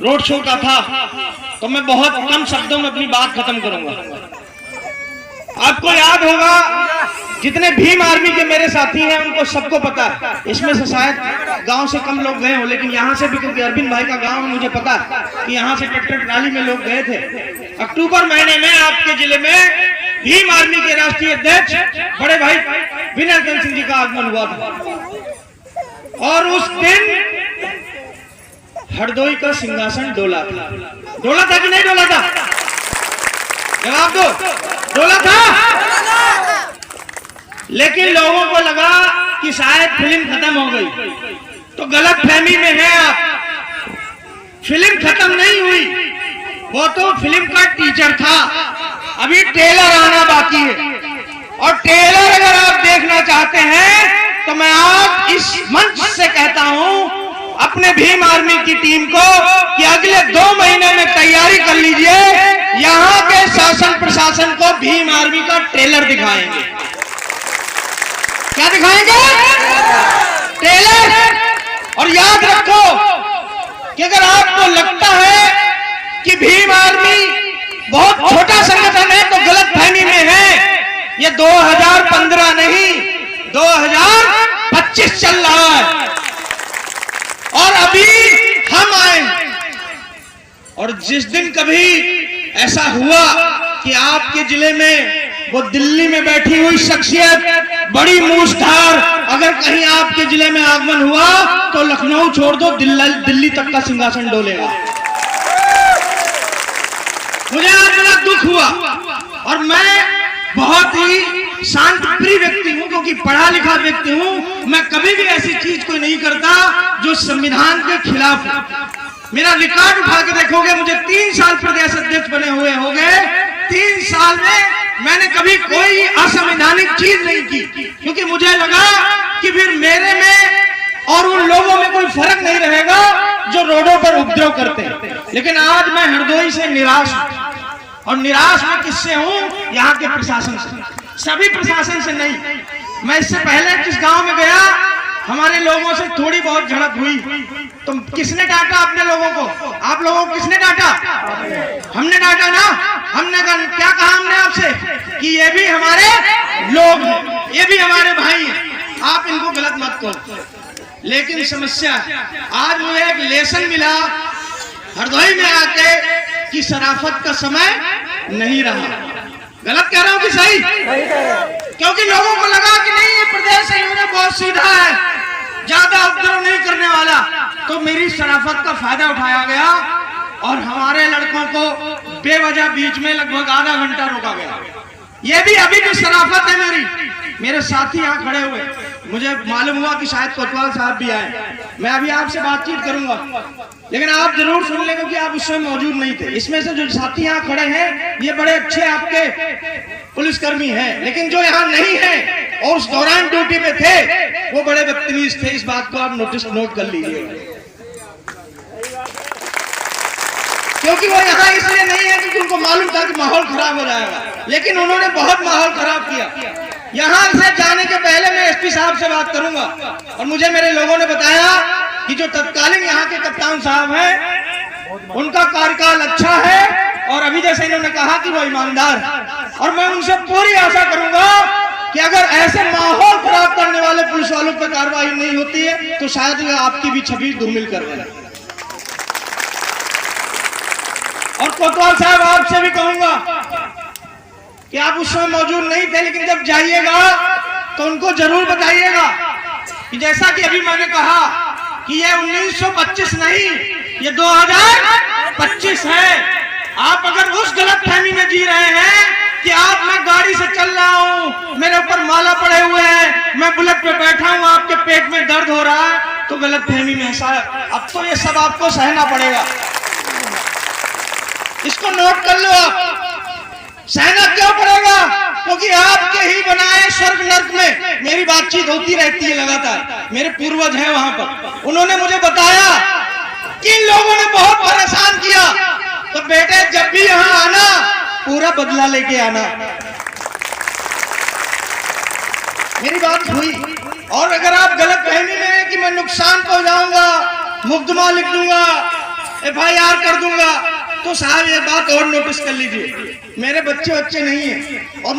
Road show का था, तो मैं बहुत कम शब्दों में अपनी बात खत्म करूंगा। आपको याद होगा, जितने भीम आर्मी के मेरे साथी हैं उनको सबको पता है, इसमें से शायद गांव से कम लोग गए हो, लेकिन यहाँ से भी, क्योंकि अरविंद भाई का गांव है, मुझे पता है कि यहाँ से ट्रैक्टर ट्राली में लोग गए थे। अक्टूबर महीने में आपके जिले में भीम आर्मी के राष्ट्रीय अध्यक्ष बड़े भाई विनय रतन सिंह जी का आगमन हुआ था, और उस दिन हरदोई का सिंहासन डोला था। डोला था कि नहीं डोला था? जवाब दो। डोला था। लेकिन लोगों को लगा कि शायद फिल्म खत्म हो गई, तो गलत फहमी में है आप। फिल्म खत्म नहीं हुई, वो तो फिल्म का टीचर था, अभी ट्रेलर आना बाकी है। और ट्रेलर अगर आप देखना चाहते हैं तो मैं आज इस मंच से कहता हूं अपने भीम आर्मी की टीम को कि अगले 2 महीने में तैयारी कर लीजिए, यहाँ के शासन प्रशासन को भीम आर्मी का ट्रेलर दिखाएंगे। क्या दिखाएंगे? ट्रेलर। और याद रखो कि अगर आपको लगता है कि भीम आर्मी बहुत छोटा संगठन है तो गलत फहमी में है। ये 2015 नहीं, 2025 चल रहा है, और अभी हम आए। और जिस दिन कभी ऐसा हुआ कि आपके जिले में वो दिल्ली में बैठी हुई शख्सियत बड़ी मूसधार अगर कहीं आपके जिले में आगमन हुआ तो लखनऊ छोड़ दो, दिल्ली तक का सिंहासन डोलेगा। मुझे आज बड़ा दुख हुआ, और मैं बहुत ही शांत प्रिय व्यक्ति हूं, क्योंकि पढ़ा लिखा व्यक्ति हूं। मैं कभी भी ऐसी चीज कोई नहीं करता जो संविधान के खिलाफ है। मेरा रिकॉर्ड उठा के देखोगे, मुझे 3 साल प्रदेश अध्यक्ष बने हुए हो गए। 3 साल में मैंने कभी कोई असंवैधानिक चीज नहीं की, क्योंकि मुझे लगा कि फिर मेरे में और उन लोगों में कोई फर्क नहीं रहेगा जो रोडों पर उपद्रव करते हैं। लेकिन आज मैं हरदोई से निराश हूं, और निराश मैं किससे हूं? यहाँ के प्रशासन से। सभी प्रशासन से नहीं। मैं इससे पहले जिस गांव में गया, हमारे लोगों से थोड़ी बहुत झड़प हुई, तो किसने डांटा अपने लोगों को? आप लोगों को किसने डांटा? हमने डांटा ना। हमने क्या कहा हमने आपसे कि ये भी हमारे लोग हैं, ये भी हमारे भाई हैं, आप इनको गलत मत कहो। लेकिन समस्या, आज मुझे एक लेसन मिला हरदोई में आके कि शराफत का समय नहीं रहा। गलत कह रहा हूं कि सही? क्योंकि लोगों को लगा कि नहीं, ये प्रदेश बहुत सीधा है, ज्यादा उपद्रव नहीं करने वाला, तो मेरी शराफत का फायदा उठाया गया और हमारे लड़कों को बेवजह बीच में लगभग आधा घंटा रोका गया। ये भी अभी भी शराफत है मेरी। मेरे साथी यहाँ खड़े हुए, मुझे मालूम हुआ कि शायद कोतवाल साहब भी आए। मैं अभी आपसे बातचीत करूंगा, लेकिन आप जरूर सुन लेंगे कि आप उस समय मौजूद नहीं थे। इसमें से जो साथी यहाँ खड़े हैं ये बड़े अच्छे आपके पुलिसकर्मी हैं, लेकिन जो यहाँ नहीं है और उस दौरान ड्यूटी पे थे वो बड़े बदतमीज थे। इस बात को आप नोट कर लीजिए, क्योंकि वो यहाँ इसलिए नहीं है क्योंकि उनको मालूम था कि माहौल खराब हो जाएगा, लेकिन उन्होंने बहुत माहौल खराब किया। यहाँ से जाने के पहले मैं एसपी साहब से बात करूंगा, और मुझे मेरे लोगों ने बताया कि जो तत्कालीन यहाँ के कप्तान साहब हैं उनका कार्यकाल अच्छा है, और अभी जैसे इन्होंने कहा कि वो ईमानदार है। और मैं उनसे पूरी आशा करूंगा कि अगर ऐसे माहौल खराब करने वाले पुलिस वालों पर कार्रवाई नहीं होती है तो शायद आपकी भी छवि धूमिल कर देना। और कोतवाल साहब, आपसे भी कहूंगा कि आप उस समय मौजूद नहीं थे, लेकिन जब जाइएगा तो उनको जरूर बताइएगा कि जैसा कि अभी मैंने कहा कि ये 1925 नहीं, ये 2025 है। आप अगर उस गलत फहमी में जी रहे हैं कि आप, मैं गाड़ी से चल रहा हूं, मेरे ऊपर माला पड़े हुए हैं, मैं बुलेट पे बैठा हूं, आपके पेट में दर्द हो रहा है, तो गलत फहमी में ऐसा है। अब तो ये सब आपको सहना पड़ेगा। इसको नोट कर लो आप। सहना क्यों पड़ेगा? क्योंकि आपके ही बनाए स्वर्ग नर्क में मेरी बातचीत होती रहती है लगातार। मेरे पूर्वज हैं वहां पर, उन्होंने मुझे बताया कि इन लोगों ने बहुत परेशान किया, तो बेटे जब भी यहाँ आना पूरा बदला लेके आना। मेरी बात हुई। और अगर आप गलत फहमी में हैं कि मैं नुकसान पहुंचाऊंगा, मुकदमा लिख दूंगा, FIR कर दूंगा। तो साहब ये बात और नोटिस कर लीजिए, मेरे बच्चे नहीं है और